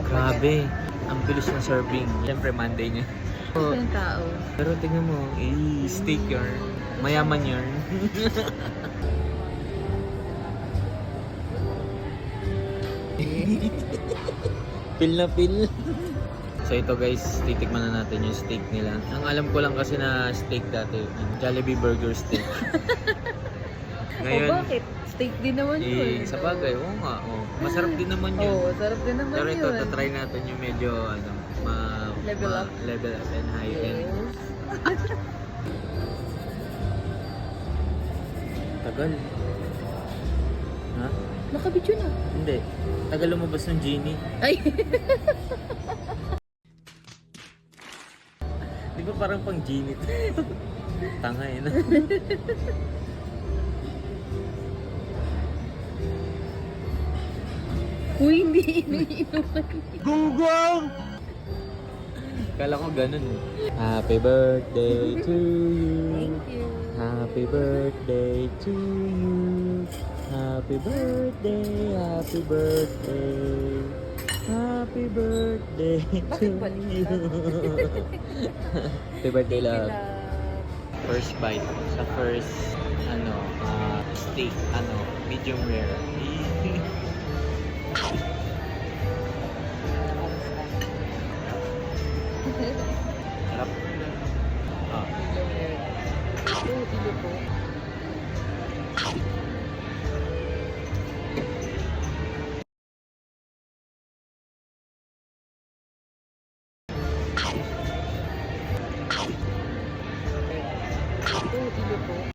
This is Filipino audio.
Grabe. Ang bilis ng serving. Siyempre, Monday niya. Ito yung tao. Pero tingnan mo, steak yarn. Mayaman yarn. Pil na pil. So ito guys, titikman na natin yung steak nila. Ang alam ko lang kasi na steak dati, Jollibee Burger Steak. O bakit? Steak din naman yun. Sa bagay, oo nga. Masarap din naman yun. Oo, sarap din naman Pero yun. ito, tatry natin yung medyo Level up. level up and high end. Yes. Tagal. Ha? Nakabidyo na. Hindi. Tagal lumabas ng genie. Ay! Di ba parang pang genie? Tanga eh na. Uy, hindi iniinuman. Gunggong! Kala ko ganun. Happy birthday to you. Thank you. Happy birthday to you. Happy birthday, happy birthday. Happy birthday to Bakit balik you. ka? Happy birthday, love. Love. First bite sa first steak, medium rare. Sarap. Ah. Ito, ilo po.